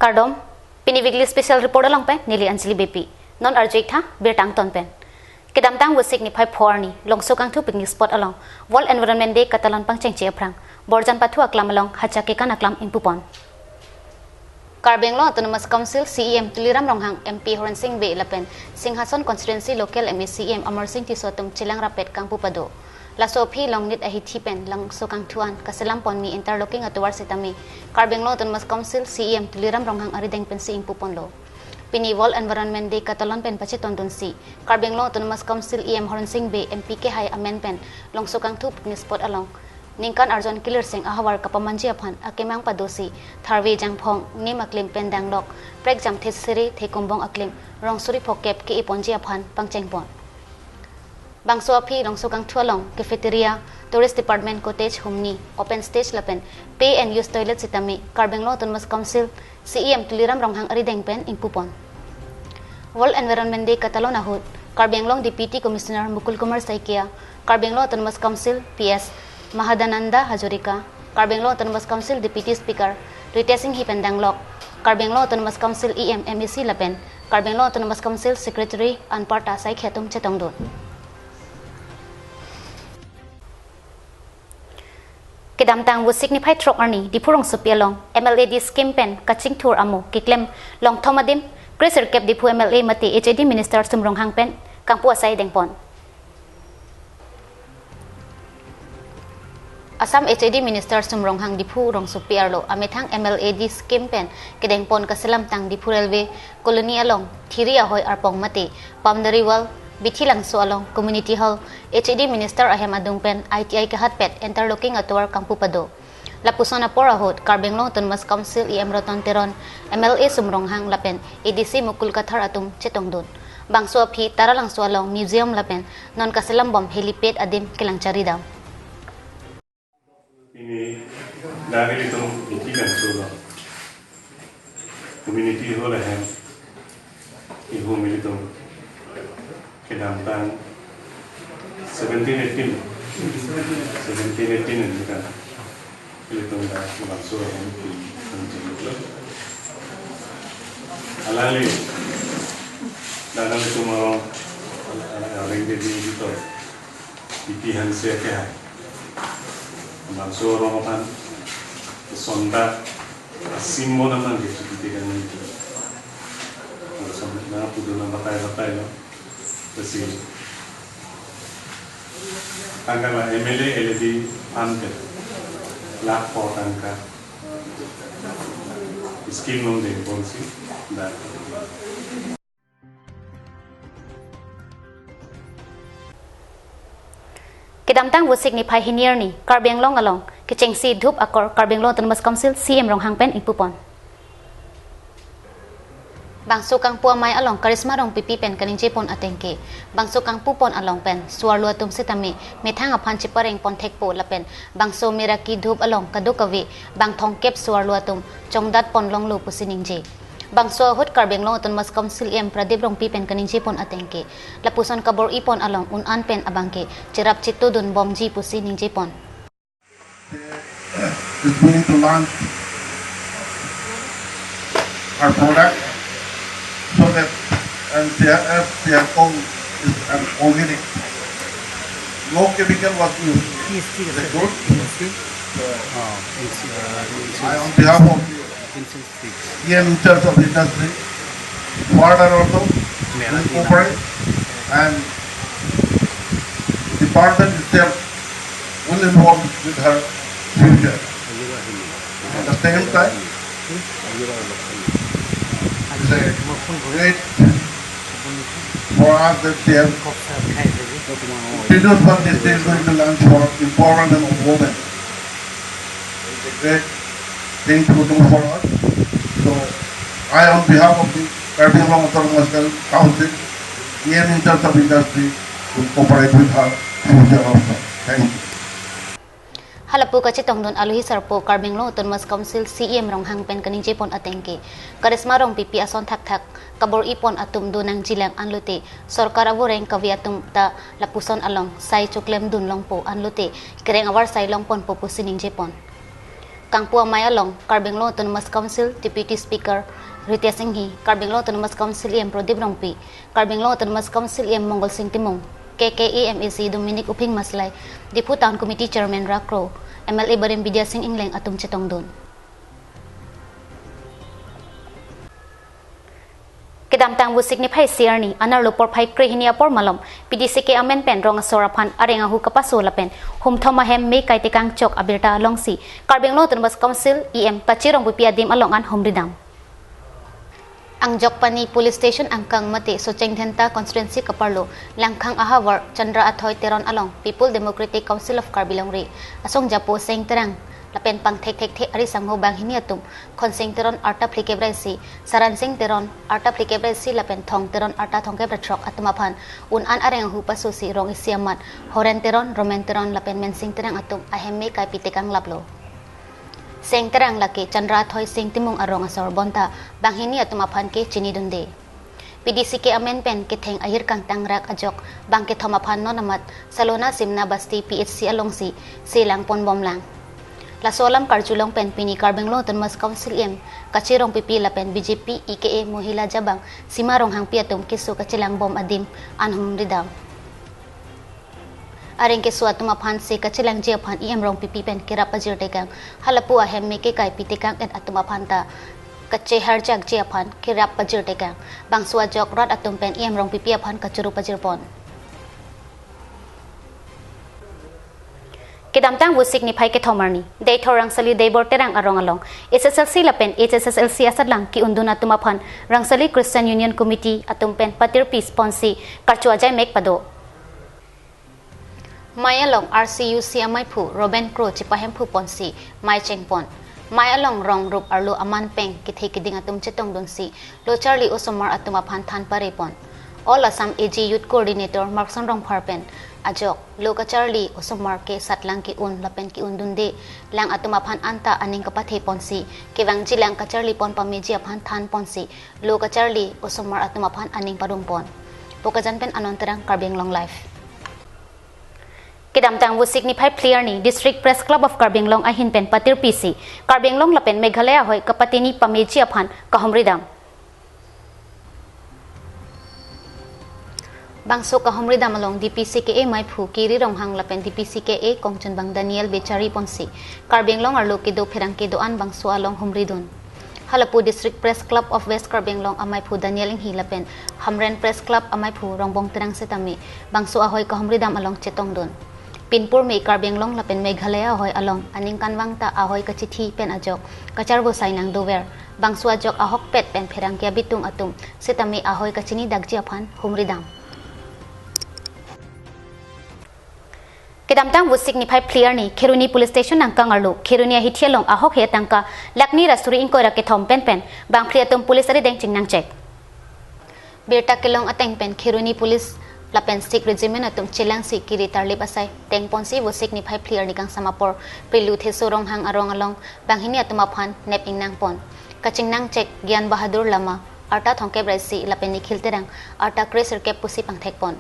Kardom, pinivigli special report along pen, nili Anjali BP, non arjik tha, bir tang ton pen. Kedam tang was signify poor ni, long so kang tu picnic spot along, World Environment Day Katalan pang cheng che prang, Borjan patu aklam along, hachake kan aklam impupon. Karbeng Law Autonomous Council CEM Tuliram Ronghang MP Horan Singh Be Lapen, Singhason Constituency Local MECM Amar Singh Tisotum Chilang Rapet Kang Pupado. La Sophie long nit ahitipen lang so kang tuan kasalam pon mi interlocking at war sitami Karbeng Law Autonomous Council CEM Tuliram Ronghang arideng pensi impupon lo. Pini World Environment Day Catalan pen pachiton dunsi Karbeng Law Autonomous Council EM Horan Singh Be MPK Hai Amen pen long so kang tu picnic spot along. Ningkan Arjon Killer Singh ahawar kapamanji aphan akemang padosi Tharve Jangphong ni maklim pendang lok prek jam thesiri thekombong aklim rongsuri phokep ke iponji aphan pangchengpon Bangso api rongsukang tualong cafeteria tourist department cottage humni open stage lapen pay and use toilet sitami Karbeng Law Autonomous Council CEM Tuliram Ronghang arideng pen impupon World Environment Day Katalon ahut Karbeng Law Deputy Commissioner Mukul Kumar Saikia Karbeng Law Autonomous Council PS Mahadananda Hajorika, Karbeng Law Autonomous Council Deputy Speaker, Rita Singh Hipendang Lok, Karbeng Law Autonomous Council EM MEC Lapen, Karbeng Law Autonomous Council Secretary Anparta Sai Khetum Chetongdon. Kedamtang would signify trok arni, dipurong supialong, MLAD scheme pen, kaching tour amo, kiklem, long thomadim, Gracer Kep dipu MLA mati HAD Minister Sumrong Hang pen, Kangpu Asai Dengpon. Assam HAD Minister Sumrong Hang dipu rong supiarlo amethang MLAD scheme pen kedengpon kasalam tang dipu railway colony along thiri ahoy arpong mate boundary wall bithilang so along community hall HAD Minister ahem adung pen ITI kahat pet interlocking atwar Kangpupado lapusona porahot Karbeng Law Autonomous Council EM Roton Teron MLA Sumrong Hang lapen EDC Mukul Kathar atum Chetongdon bangso aphi taralang so along museum lapen non kasalam bom helipad adim kilang charida ini dari itu kan sudah community hall है इहो मिली तो kedamtang 17-18 ini kan itu dah masuk di penjuru alali dalam itu mau orang jadi itu pilihan siapa Bangso orang kan sonda simbol naman gitu kan itu. Kalau sonda pudu nama batai lo, terus angkala MLA LD anter, lapor angka, skim nong deh polisi, dah. Kedamtang would signify hinir ni Karbeng Long along kicheng si dhup akor Karbeng Law Autonomous Council CM Ronghang pen impupon Bangso kang puamay along karisma rong pipi pen kaning jepon atengke bangso kang pupon along pen suarlo atum sitami methang aphan chipareng pon thekpo lapen bangso miraki dhup along kadukawi bang thongkep suarlo atum chongdat pon long lo pusiningje Bangso hut Karbeng Law Autonomous Council EM Pradip rong pipen kaning jepon atengke lapuson kabor ipon along unan pen abangke cerap citu dun bomji pusi ning jepon is going to launch our product so that their own is an organic no chemical was used the good I on behalf of here in terms of industry, further also will cooperate and department itself will involve with her future. At the same time, it's a great for us that they have continued from this day going to launch for empowerment of women. It's a great thing to do for us. So, I on behalf of the Karbeng Law Autonomous Council, EM in terms of industry, will cooperate with her future also. Thank you. Halapu kachitong don aluhi sarpo Karbeng Law Autonomous Council CEM Ronghang pen kaning jepon atengke karisma rong pipi ason thak kabor ipon atum dunang jilang anlute sarkar aboreng kawi atum ta lapuson along sai chuklem dun longpo anlute kereng awar sai longpon popusining jepon Kangpua Mayalong, Carbenglo Autonomous Council, Deputy Speaker Ritesh Singhi, Carbenglo Autonomous Council EM Prodip Rongpi, Carbenglo Autonomous Council EM Mongol Singh Timong, KKE MEC Dominic Uping Maslay, Dipu Town Committee Chairman Rakro, MLA Barim Bidya Singh Ingleng Atum Chetongdon. Kedamtang wusik ni phai siarni anar lopor phai krehinia por malom PDC ke amen pen rong sorapan arenga hu kapaso lapen hum thoma hem me kai tekang chok abirta longsi Carbenglo Autonomous Council EM kachirong bupia dim alongan homridam ang Jokpani Police Station angkang mate so chengthenta constituency kaparlo langkhang ahawar Chandra Athoy Teron along People Democratic Council of Karbilongri asong japo seng terang lapen pang thek ari sangho bang hiniatum khonsing teron arta phlikebraisi saran sing teron arta phlikebraisi lapen thong teron arta thongke bratrok atmaphan un an areng hu pasusi rong isiamat horen teron romen teron lapen mensing terang atum ahemme kai pitekang laplo seng terang laki Chandra Thoy sing timung arong asor bonta bang hiniatum aphan ke chini dunde PDC ke amen pen ke theng ahir kang tangrak ajok bang ke thomaphan no namat salona simna basti PHC alongsi silang pon bomlang La solam karjulong pen pini Carbenglo Autonomous Council EM kachirong pipi lapen BJP IKE Mohila Jabang simarong hang piatum kisu kachilang bom adim anhum ridam areng kisu atumaphan se kachilang jiaphan EM rong pipi pen kirap ajir tekang halapu ahem meke kai pitekang et atumaphan ta kache harjak jiaphan kirap ajir tekang bang suajok rod atum pen EM rong pipi aphan kachuru pajir pon Kedamtang wusik ni phai ke thomarni dei thorang sali dei borterang arong along SSLC lapen HSSLC asadlang ki unduna tumaphan rangsali Christian Union Committee atumpen patir pi sponsi karchua jai mek pado Mayalong RCU siamai phu Robin Crow chipahem phu ponsi mai chengpon Mayalong rong rup arlo aman peng ki thei kiding atum chetong donsi lo charli osomar atumaphan than parepon All Assam AG Youth Coordinator Markson Rong Pharpen Ajok Loka Charlie Osomar ke Satlang ki un lapen ki undunde lang atumaphan anta aning kapathe ponsi kewang jilang ka Charlie pon pameji aphan than ponsi Loka Charlie Osomar atumaphan aning parumpon pokajan pen anonterang Karbenglong life Kedamtang wusik ni phai player ni District Press Club of Karbenglong ahin pen patir PC Karbenglong lapen Meghalaya hoi kapatini pameji aphan kahomridam Bangso kahomri damalong DPCKA mai phu kiri rong hang lapen DPCKA kongchen bang Daniel Bechari ponsi Karbenglong arlo kido pherang kido an bangso along humridun Halapu District Press Club of West Karbenglong amai phu Daniel ing hilapen Hamren Press Club amai phu rongbong terang setami bangso ahoy kahomri dam along chetongdon Pinpur me Karbenglong lapen Meghalaya ahoy along aning kanwang ta ahoy kachithi pen ajok kacharbo sainang dover bangso ajok ahok pet pen pherang kya bitung atum setami ahoy kachini dagji aphan humridam Kedamtang wusik ni phai player ni Kheruni Police Station angkang arlo Kheruni hithialong ahok he tangka lakni rasuri inko ra ke thom pen pen bang phriatum police ari deng chingnang check Berta kelong ateng pen Kheruni Police lapen sik regiment atum chilang si kiri tarlip asai teng ponsi wusik ni phai player ni kang samapor prilu thesorong hang arong along bang hini atumaphan nep ingnang pon kachingnang check Gyan Bahadur Lama arta thongke braisi lapen ni khilterang arta craser ke pusi pangthek pon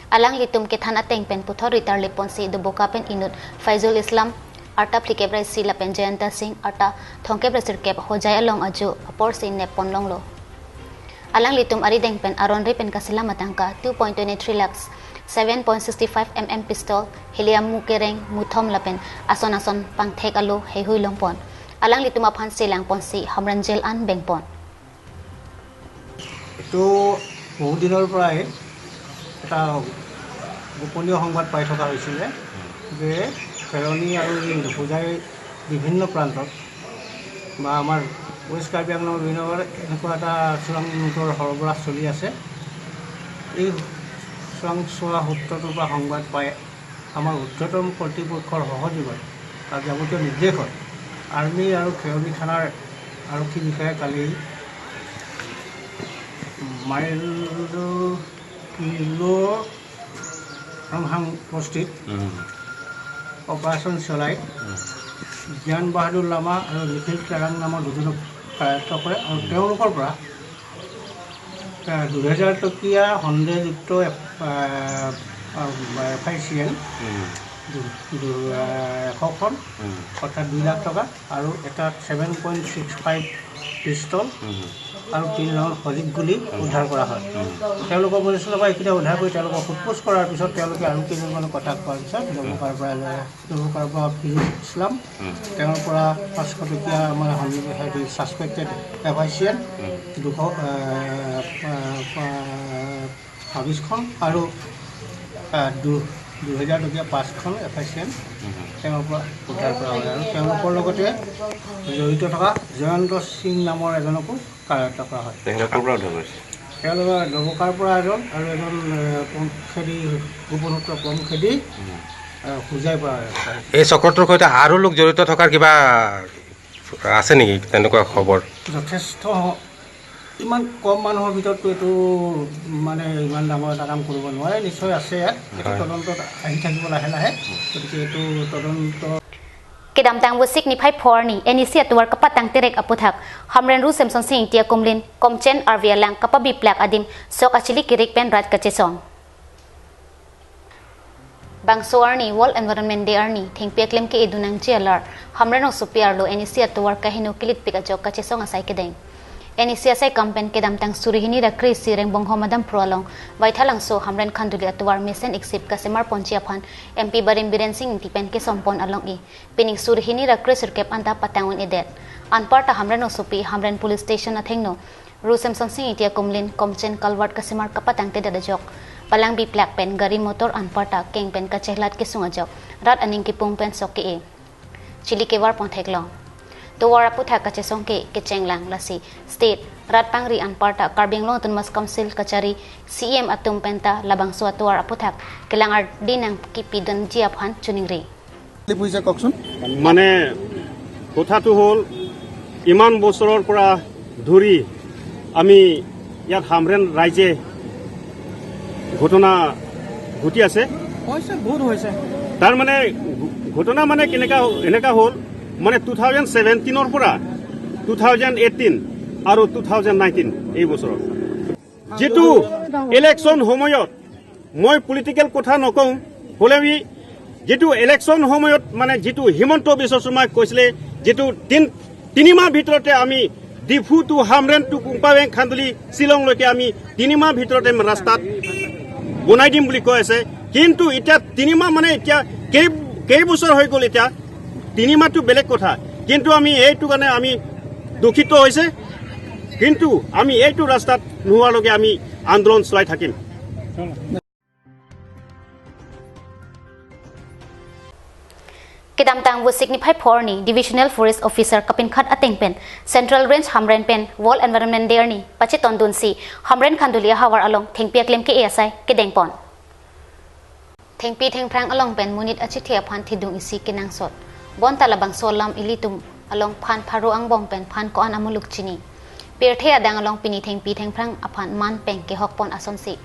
Alang litum ke thana teng pen puthor ritar lepon si do boka pen inut Faizul Islam arta plikebrai si lapen Jayanta Singh arta thongke brasir kep hojai along aju apor sin nepon longlo Alang litum ari deng pen aron re pen kasila matangka 2.23 lakhs 7.65 mm pistol helium mukereng muthom lapen ason pangthek alo hehui longpon Alang litum aphan silang pon si Hamran Jail an bengpon To বহুদিনৰ পৰাই এটা গোপনীয় সংবাদ পাই থকা হৈছিলে যে খেৰণী আৰু পূজাৰ বিভিন্ন প্ৰান্তত বা আমাৰ ৱেষ্ট কাৰ্বি আংলঙৰ বিভিন্ন এনেকুৱা এটা চোৰাং নোটৰ সৰবৰাহ চলি আছে এই চোৰাংচোৱা সূত্ৰটোৰ পৰা সংবাদ পাই আমাৰ উচ্চতম কৰ্তৃপক্ষৰ সহযোগত তাৰ যাৱতীয় নিৰ্দেশত আৰ্মি আৰু খেৰণী থানাৰ আৰক্ষী বিষয়াই কালি মাইল কিলো ৰংহাং বস্তিত অপাৰেশ্যন চলাই জ্ঞান বাহাদুৰ লামা আৰু নিখিল কেৰাং নামৰ দুজনক কাৰ্যত কৰে আৰু তেওঁলোকৰ পৰা 2000 টকীয়া সন্দেহযুক্ত FICN এশখন অৰ্থাৎ 2 লাখ টকা আৰু এটা 7.65 পিষ্টল আৰু 3 ৰাউণ্ড সজিক গুলি উদ্ধাৰ কৰা হয়। তেওঁলোকৰ পৰিচালনা পৰা এইকেইটা উদ্ধাৰ কৰি তেওঁলোকক সোধপোছ কৰাৰ পিছত তেওঁলোকে আৰু কেইজনমানৰ কথা কোৱাৰ পিছত ডবকাৰ পৰা ফিৰোজ ইছলাম তেওঁৰ পৰা 500 টকীয়া মানে ছাছপেক্টেড FICN 220খন আৰু 2000 টকীয়া 5খন FICN তেওঁৰ পৰা উদ্ধাৰ কৰা হয় আৰু তেওঁলোকৰ লগতে জড়িত থকা জয়ন্ত সিং নামৰ এজনকো কাৰায়ত্ব কৰা হয়। তেওঁলোকৰ ডবকাৰ পৰা এজন আৰু এজন পমখেদি গোপনসূত্ৰ পমখেদি হোজাইৰ পৰা। এই চক্ৰটোৰ সৈতে আৰু লোক জড়িত থকাৰ কিবা আছে নেকি তেনেকুৱা খবৰ? যথেষ্ট ইমান কম মানুহৰ ভিতৰতো এইটো মানে ইমান ডাঙৰ এটা কাম কৰিব নোৱাৰে, নিশ্চয় আছে ইয়াত। এইটো তদন্তত আহি থাকিব লাহে লাহে, গতিকে এইটো তদন্ত Kedamtang wasik ni phai phorni NEC atwar kapatang terek aputhak hamren ru semson sing tia komlin komchen arvialang kapabi plak adim sok achili kirik pen rat kachesong bangso arni wall environment day arni thingpe klem ke edunang jelar hamren no supiar lo NEC atwar kahino kilit pika jok kachesong asai kedeng NEC asai campaign kedamtang surihini ra krisi reng bongho madam prolong waithalang so hamren khanduli atwar mission exip kasemar ponchia phan MP Barim Biren Singh tipen ke sompon along i pining surihini ra krisir kep anta patangun edet anparta hamren no supi hamren police station athengno ru samson sing itia kumlin komchen kalwat kasemar kapatang te dadajok palang bi plak pen gari motor anparta keng pen ka chehlat ke sungajok rat aning ki pung pen sok ke e chili ke war pon theklong to wara putha kache songke ke chenglang lasi state rat pangri anparta karbing long tunmas council kachari CM atum penta labang so to wara putha kelangar dinang ki pidon jiap han chuningri বুজিছে কওকচোন। মানে কথাটো হ'ল ইমান বছৰৰ পৰা ধৰি আমি ইয়াত হামৰেন ৰাইজে ঘটনা ঘটি আছে বহুত হৈছে তাৰ মানে ঘটনা মানে এনেকা হ'ল মানে 2017ৰ পৰা 2018 আৰু 2019 এই বছৰত যেটো ইলেকশ্যন সময়ত মই পলিটিকেল কথা নকওঁ হ'লেও যেটো ইলেকশ্যন সময়ত মানে যেটো হিমন্ত বিশ্ব শৰ্মাই কৈছিলে যেটো 3 মাহ ভিতৰতে আমি ডিফু টু হামৰেন টু কুম্পাবেং খান্দুলি শ্বিলংলৈকে আমি 3 মাহ ভিতৰতে ৰাস্তাত বনাই দিম বুলি কৈ আছে কিন্তু এতিয়া 3 মাহ মানে এতিয়া কেই বছৰ হৈ গ'ল এতিয়া 3 মাহটো বেলেগ কথা কিন্তু আমি এইটো কাৰণে আমি দুখিত হৈছে কিন্তু আমি এইটো ৰাস্তাত নোহোৱালৈকে আমি আন্দোলন চলাই থাকিম। Kedamtang wasik ni phai phorni divisional forest officer kapin khat atengpen central range hamren pen wall environment there ni pache tondun si hamren khandulia hawar along thengpia klem ke asai kedengpon thengpi thengprang along pen munit achithia phan thidung isi kinang sot bon talabang solam ilitum along phan pharu ang bong pen phan ko an amuluk chini perthe adang along pini thengpi thengprang aphan man peng ke hokpon asonsi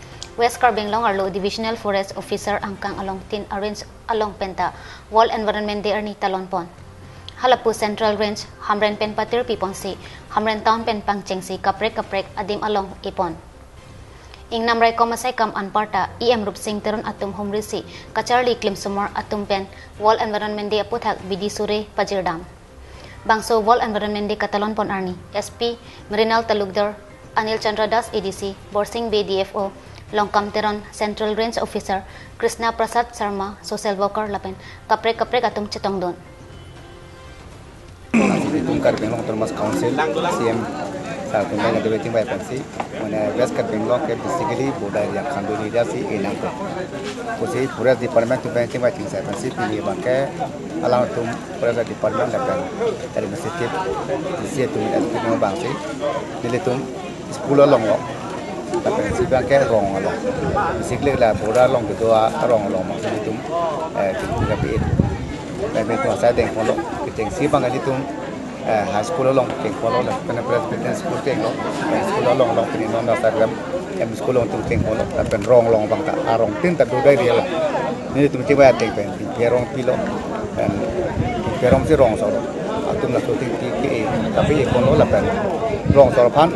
West Karbing Long Arlo Divisional Forest Officer Angkang along tin arrange along penta wall environment there ni talonpon Halapu Central Range hamren pen patir piponsi hamren town pen pangchengsi kaprek adim along ipon ing namrai komasai kam anparta EM Rup Singh Terun atum humrisi kacharli klim sumar atum pen wall environment de aputhak bidi sure pajirdam bangso wall environment de katalon pon arni SP Merinal Talukdar Anil Chandra Das ADC Borsing Bay DFO Longkam Teron Central Range Officer Krishna Prasad Sharma Social Worker Lapen kaprek atum chetongdon Tung Karbing Long Termas Council CM Satu Mena Debating by Pensi when West Karbing Long kept basically border yang Khanduli Dasi Enangko Kusi Forest Department to Banking by Things Pensi Pini Banke Alang Tum Forest Department Lapen dari Masjid Isi Tum Espino Bangsi Dilitum 10 long Lapen Si Banke Rong Along Basically la border long ke doa Rong Along Maksud Tum Kita Pi dan itu saya tengok kalau kita si bangga itu high school long tengok kalau lah kena presbyterian school tengok school long ini non Instagram school long tengok kalau tapi rong long bangga arong tin tak dudai dia lah ini tu macam apa tengok di perong pilo dan perong si rong solo atau nak tu tinggi tapi kalau lah kan rong solo pan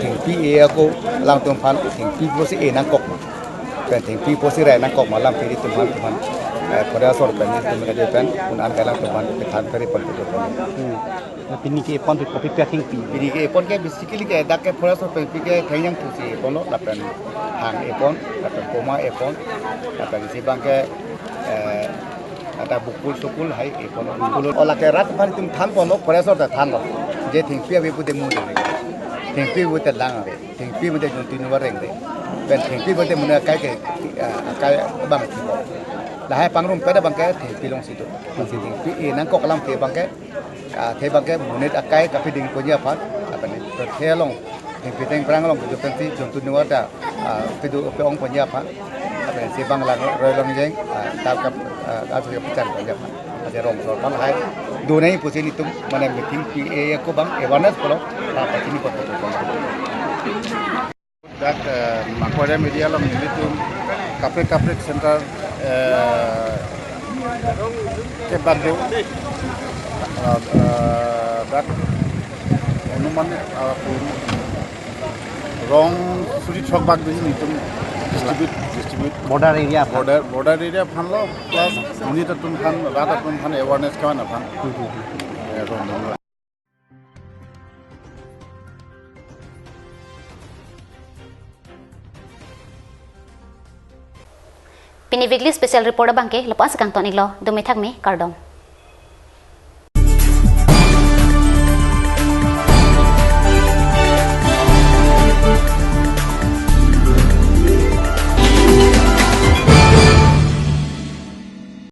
tinggi aku langsung pan tinggi posi nak kok kan tinggi posi rai nak kok malam pilih tuhan forest or pen itu mereka pen pun an kalang teman petan ferry pon itu pon Pini ke pon kopi packing pi. ini ke pon ke basically ke dak ke forest or pen ke kayang tu si pon lo lapen hang pon lapen koma pon lapen si bang ke ada bukul sukul hai pon bukul olah ke rat pan tum than pon lo forest or than lo je thing pia be bude mu de thing pia bude lang de thing pia bude jun tin wa reng de ben thing pia bude mun kai ke kai bang ti bo lah hai pangrum pada bang ke thing pi long situ si thing pi nang kok lam ke bang ke thế bằng cái munit akai kapi ding punya apa apa ni thế long yang kita yang perang long tu pensi contoh ni ada itu peong punya apa apa ni sebang lang roy long jeng tahu kap apa yang pecan punya apa ada rong so kalau hai dua ni posisi itu mana meeting PA aku bang awareness kalau apa ini pot dak maklumat media long itu kape center ke bantu that অনুমান wrong free truck bag this need to distribute Border area. border area phan lo plus unit tun phan rata tun phan awareness ka na phan Pini weekly special report bangke lepas kang ton iglo dumai thak me kardom